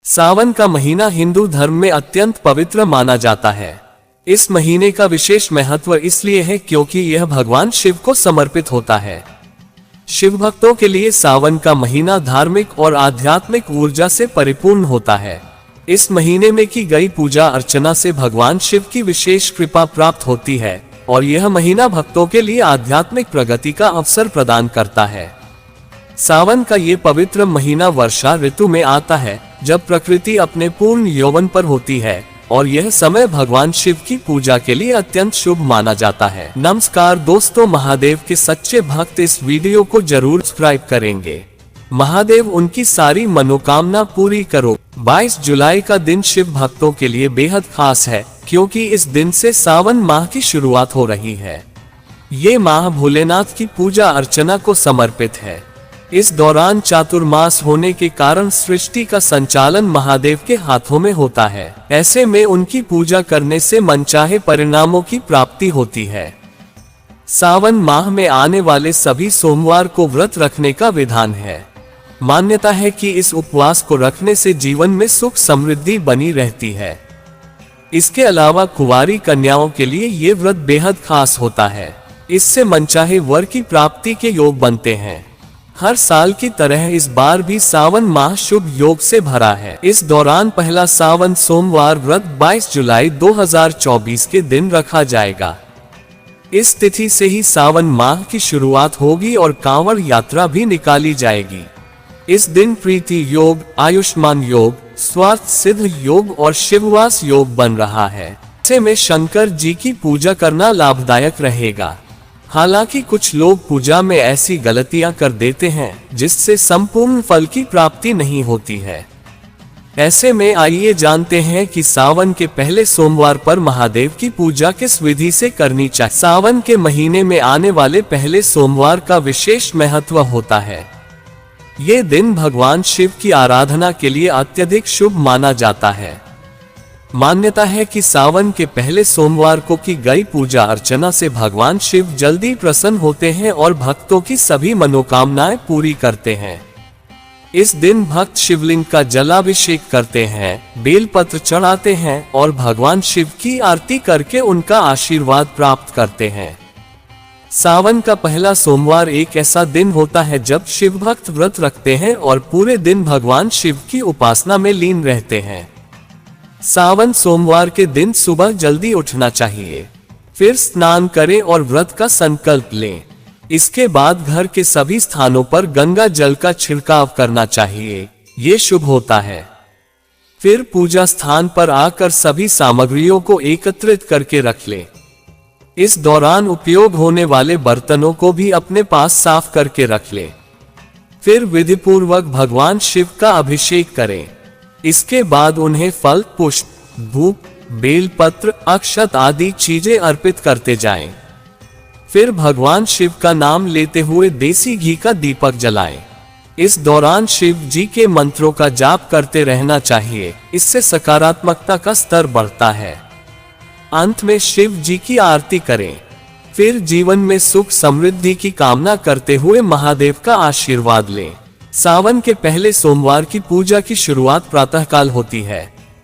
सावन का महीना हिंदू धर्म में अत्यंत पवित्र माना जाता है। इस महीने का विशेष महत्व इसलिए है क्योंकि यह भगवान शिव को समर्पित होता है। शिव भक्तों के लिए सावन का महीना धार्मिक और आध्यात्मिक ऊर्जा से परिपूर्ण होता है। इस महीने में की गई पूजा अर्चना से भगवान शिव की विशेष कृपा प्राप्त होती है और यह महीना भक्तों के लिए आध्यात्मिक प्रगति का अवसर प्रदान करता है। सावन का ये पवित्र महीना वर्षा ऋतु में आता है, जब प्रकृति अपने पूर्ण यौवन पर होती है और यह समय भगवान शिव की पूजा के लिए अत्यंत शुभ माना जाता है। नमस्कार दोस्तों, महादेव के सच्चे भक्त इस वीडियो को जरूर सब्सक्राइब करेंगे। महादेव उनकी सारी मनोकामना पूरी करो। 22 जुलाई का दिन शिव भक्तों के लिए बेहद खास है क्योंकि इस दिन से सावन माह की शुरुआत हो रही है। ये माह भोलेनाथ की पूजा अर्चना को समर्पित है। इस दौरान चातुर्मास होने के कारण सृष्टि का संचालन महादेव के हाथों में होता है। ऐसे में उनकी पूजा करने से मनचाहे परिणामों की प्राप्ति होती है। सावन माह में आने वाले सभी सोमवार को व्रत रखने का विधान है। मान्यता है कि इस उपवास को रखने से जीवन में सुख समृद्धि बनी रहती है। इसके अलावा कुंवारी कन्याओं के लिए ये व्रत बेहद खास होता है। इससे मनचाहे वर की प्राप्ति के योग बनते हैं। हर साल की तरह इस बार भी सावन माह शुभ योग से भरा है। इस दौरान पहला सावन सोमवार व्रत 22 जुलाई 2024 के दिन रखा जाएगा। इस तिथि से ही सावन माह की शुरुआत होगी और कांवड़ यात्रा भी निकाली जाएगी। इस दिन प्रीति योग, आयुष्मान योग, स्वार्थ सिद्ध योग और शिववास योग बन रहा है। ऐसे में शंकर जी की पूजा करना लाभदायक रहेगा। हालांकि कुछ लोग पूजा में ऐसी गलतियां कर देते हैं जिससे संपूर्ण फल की प्राप्ति नहीं होती है। ऐसे में आइए जानते हैं कि सावन के पहले सोमवार पर महादेव की पूजा किस विधि से करनी चाहिए। सावन के महीने में आने वाले पहले सोमवार का विशेष महत्व होता है। ये दिन भगवान शिव की आराधना के लिए अत्यधिक शुभ माना जाता है। मान्यता है कि सावन के पहले सोमवार को की गई पूजा अर्चना से भगवान शिव जल्दी प्रसन्न होते हैं और भक्तों की सभी मनोकामनाएं पूरी करते हैं। इस दिन भक्त शिवलिंग का जलाभिषेक करते हैं, बेलपत्र चढ़ाते हैं और भगवान शिव की आरती करके उनका आशीर्वाद प्राप्त करते हैं। सावन का पहला सोमवार एक ऐसा दिन होता है जब शिव भक्त व्रत रखते हैं और पूरे दिन भगवान शिव की उपासना में लीन रहते हैं। सावन सोमवार के दिन सुबह जल्दी उठना चाहिए, फिर स्नान करें और व्रत का संकल्प लें। इसके बाद घर के सभी स्थानों पर गंगा जल का छिड़काव करना चाहिए, ये शुभ होता है। फिर पूजा स्थान पर आकर सभी सामग्रियों को एकत्रित करके रख लें। इस दौरान उपयोग होने वाले बर्तनों को भी अपने पास साफ करके रख लें। फिर विधिपूर्वक भगवान शिव का अभिषेक करें। इसके बाद उन्हें फल, पुष्प, धूप, बेलपत्र, अक्षत आदि चीजें अर्पित करते जाएं। फिर भगवान शिव का नाम लेते हुए देसी घी का दीपक जलाएं। इस दौरान शिव जी के मंत्रों का जाप करते रहना चाहिए, इससे सकारात्मकता का स्तर बढ़ता है। अंत में शिव जी की आरती करें। फिर जीवन में सुख समृद्धि की कामना करते हुए महादेव का आशीर्वाद लें। सावन के पहले सोमवार की पूजा की शुरुआत प्रातःकाल होती है।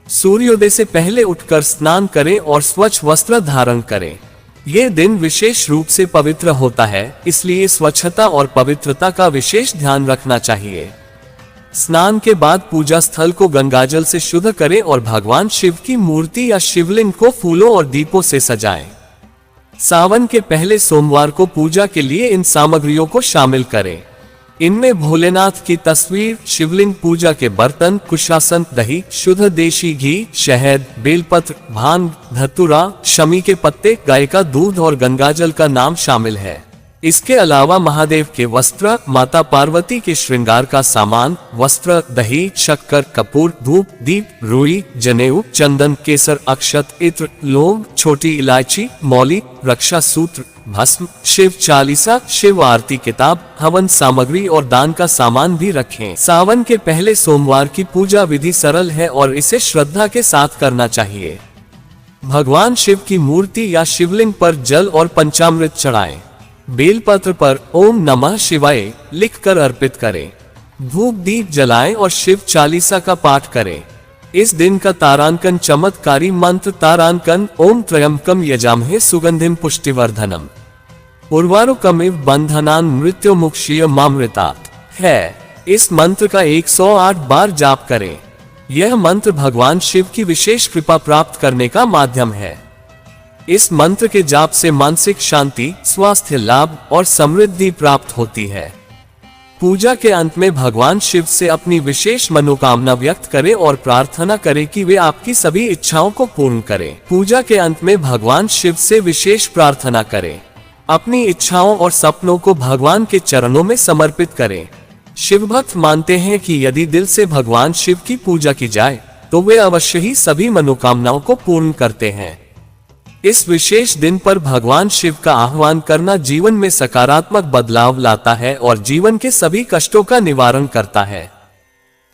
सूर्योदय से पहले उठकर स्नान करें और स्वच्छ वस्त्र धारण करें। ये दिन विशेष रूप से पवित्र होता है, इसलिए स्वच्छता और पवित्रता का विशेष ध्यान रखना चाहिए। स्नान के बाद पूजा स्थल को गंगाजल से शुद्ध करें और भगवान शिव की मूर्ति या शिवलिंग को फूलों और दीपों से सजाएं। सावन के पहले सोमवार को पूजा के लिए इन सामग्रियों को शामिल करें। इनमें भोलेनाथ की तस्वीर, शिवलिंग, पूजा के बर्तन, कुशासन, दही, शुद्ध देशी घी, शहद, बेलपत्र, भांग, धतूरा, शमी के पत्ते, गाय का दूध और गंगाजल का नाम शामिल है। इसके अलावा महादेव के वस्त्र, माता पार्वती के श्रृंगार का सामान, वस्त्र, दही, शक्कर, कपूर, धूप, दीप, रुई, जनेऊ, चंदन, केसर, अक्षत, इत्र, लौंग, छोटी इलायची, मौली, रक्षा सूत्र, भस्म, शिव चालीसा, शिव आरती किताब, हवन सामग्री और दान का सामान भी रखें। सावन के पहले सोमवार की पूजा विधि सरल है और इसे श्रद्धा के साथ करना चाहिए। भगवान शिव की मूर्ति या शिवलिंग पर जल और पंचामृत चढ़ाएं। बेलपत्र पर ओम नमः शिवाय लिखकर अर्पित करें। धूप दीप जलाएं और शिव चालीसा का पाठ करें। इस दिन का तारांकन चमत्कारी मंत्र तारांकन ओम त्रयंबकम यजामहे सुगंधिम पुष्टिवर्धनम उर्वारुकमिव बंधनान मृत्युमुक्षीय मामृतात् है। इस मंत्र का 108 बार जाप करें। यह मंत्र भगवान शिव की विशेष कृपा प्राप्त करने का माध्यम है। इस मंत्र के जाप से मानसिक शांति, स्वास्थ्य लाभ और समृद्धि प्राप्त होती है। पूजा के अंत में भगवान शिव से अपनी विशेष मनोकामना व्यक्त करें और प्रार्थना करें कि वे आपकी सभी इच्छाओं को पूर्ण करें। पूजा के अंत में भगवान शिव से विशेष प्रार्थना करें। अपनी इच्छाओं और सपनों को भगवान के चरणों में समर्पित करें। शिव भक्त मानते हैं कि यदि दिल से भगवान शिव की पूजा की जाए तो वे अवश्य ही सभी मनोकामनाओं को पूर्ण करते हैं। इस विशेष दिन पर भगवान शिव का आह्वान करना जीवन में सकारात्मक बदलाव लाता है और जीवन के सभी कष्टों का निवारण करता है।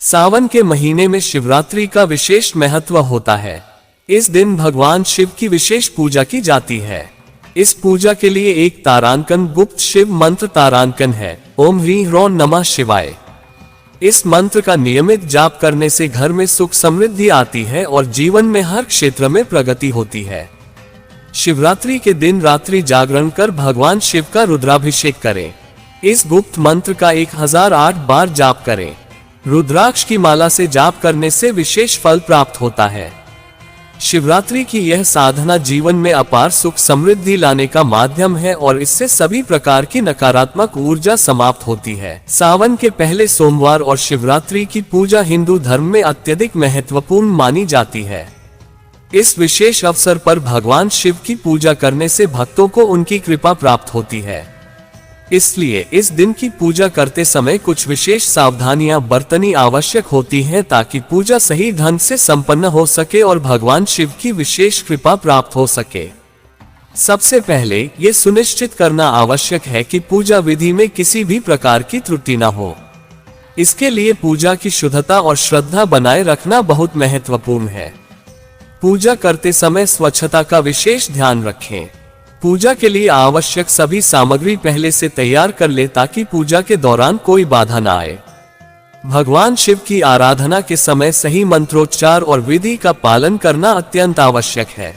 सावन के महीने में शिवरात्रि का विशेष महत्व होता है। इस दिन भगवान शिव की विशेष पूजा की जाती है। इस पूजा के लिए एक तारांकन गुप्त शिव मंत्र तारांकन है, ओम ह्रीं ह्रौं नमः शिवाय। इस मंत्र का नियमित जाप करने से घर में सुख समृद्धि आती है और जीवन में हर क्षेत्र में प्रगति होती है। शिवरात्रि के दिन रात्रि जागरण कर भगवान शिव का रुद्राभिषेक करें। इस गुप्त मंत्र का 1008 बार जाप करें। रुद्राक्ष की माला से जाप करने से विशेष फल प्राप्त होता है। शिवरात्रि की यह साधना जीवन में अपार सुख समृद्धि लाने का माध्यम है और इससे सभी प्रकार की नकारात्मक ऊर्जा समाप्त होती है। सावन के पहले सोमवार और शिवरात्रि की पूजा हिंदू धर्म में अत्यधिक महत्वपूर्ण मानी जाती है। इस विशेष अवसर पर भगवान शिव की पूजा करने से भक्तों को उनकी कृपा प्राप्त होती है। इसलिए इस दिन की पूजा करते समय कुछ विशेष सावधानियां बरतनी आवश्यक होती हैं ताकि पूजा सही ढंग से संपन्न हो सके और भगवान शिव की विशेष कृपा प्राप्त हो सके। सबसे पहले ये सुनिश्चित करना आवश्यक है कि पूजा विधि में किसी भी प्रकार की त्रुटि न हो। इसके लिए पूजा की शुद्धता और श्रद्धा बनाए रखना बहुत महत्वपूर्ण है। पूजा करते समय स्वच्छता का विशेष ध्यान रखें। पूजा के लिए आवश्यक सभी सामग्री पहले से तैयार कर ले ताकि पूजा के दौरान कोई बाधा न आए। भगवान शिव की आराधना के समय सही मंत्रोच्चार और विधि का पालन करना अत्यंत आवश्यक है।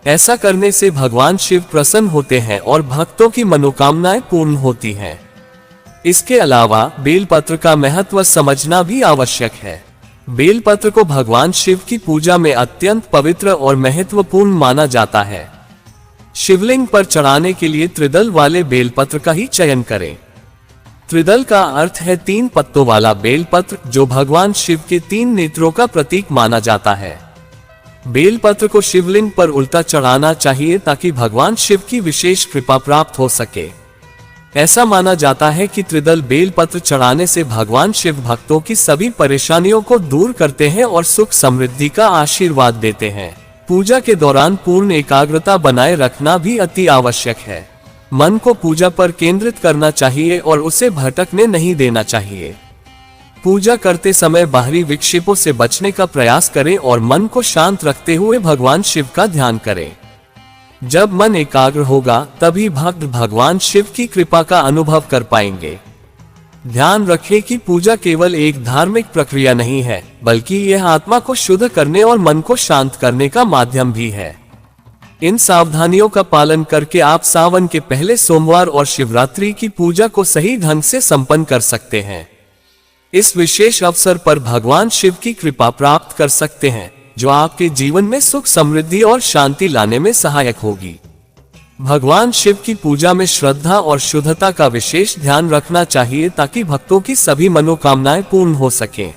ऐसा करने से भगवान शिव प्रसन्न होते हैं और भक्तों की मनोकामनाएं पूर्ण होती हैं। इसके अलावा बेलपत्र का महत्व समझना भी आवश्यक है। बेलपत्र को भगवान शिव की पूजा में अत्यंत पवित्र और महत्वपूर्ण माना जाता है। शिवलिंग पर चढ़ाने के लिए त्रिदल वाले बेलपत्र का ही चयन करें। त्रिदल का अर्थ है 3 पत्तों वाला बेलपत्र, जो भगवान शिव के 3 नेत्रों का प्रतीक माना जाता है। बेलपत्र को शिवलिंग पर उल्टा चढ़ाना चाहिए ताकि भगवान शिव की विशेष कृपा प्राप्त हो सके। ऐसा माना जाता है कि त्रिदल बेलपत्र चढ़ाने से भगवान शिव भक्तों की सभी परेशानियों को दूर करते हैं और सुख समृद्धि का आशीर्वाद देते हैं। पूजा के दौरान पूर्ण एकाग्रता बनाए रखना भी अति आवश्यक है। मन को पूजा पर केंद्रित करना चाहिए और उसे भटकने नहीं देना चाहिए। पूजा करते समय बाहरी विक्षेपों से बचने का प्रयास करें और मन को शांत रखते हुए भगवान शिव का ध्यान करें। जब मन एकाग्र होगा तभी भक्त भगवान शिव की कृपा का अनुभव कर पाएंगे। ध्यान रखें कि पूजा केवल एक धार्मिक प्रक्रिया नहीं है, बल्कि यह आत्मा को शुद्ध करने और मन को शांत करने का माध्यम भी है। इन सावधानियों का पालन करके आप सावन के पहले सोमवार और शिवरात्रि की पूजा को सही ढंग से संपन्न कर सकते हैं। इस विशेष अवसर पर भगवान शिव की कृपा प्राप्त कर सकते हैं, जो आपके जीवन में सुख समृद्धि और शांति लाने में सहायक होगी। भगवान शिव की पूजा में श्रद्धा और शुद्धता का विशेष ध्यान रखना चाहिए ताकि भक्तों की सभी मनोकामनाएं पूर्ण हो सकें।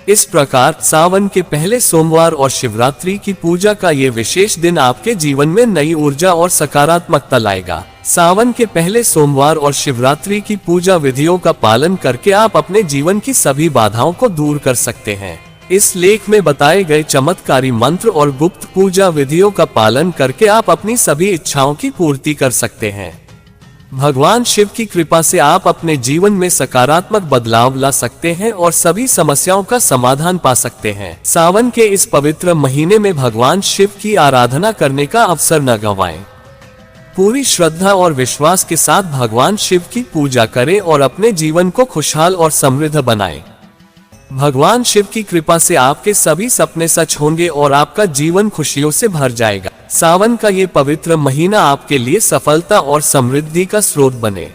इस प्रकार सावन के पहले सोमवार और शिवरात्रि की पूजा का ये विशेष दिन आपके जीवन में नई ऊर्जा और सकारात्मकता लाएगा। सावन के पहले सोमवार और शिवरात्रि की पूजा विधियों का पालन करके आप अपने जीवन की सभी बाधाओं को दूर कर सकते हैं। इस लेख में बताए गए चमत्कारी मंत्र और गुप्त पूजा विधियों का पालन करके आप अपनी सभी इच्छाओं की पूर्ति कर सकते हैं। भगवान शिव की कृपा से आप अपने जीवन में सकारात्मक बदलाव ला सकते हैं और सभी समस्याओं का समाधान पा सकते हैं। सावन के इस पवित्र महीने में भगवान शिव की आराधना करने का अवसर न गंवाएं। पूरी श्रद्धा और विश्वास के साथ भगवान शिव की पूजा करें और अपने जीवन को खुशहाल और समृद्ध बनाएं। भगवान शिव की कृपा से आपके सभी सपने सच होंगे और आपका जीवन खुशियों से भर जाएगा। सावन का ये पवित्र महीना आपके लिए सफलता और समृद्धि का स्रोत बने।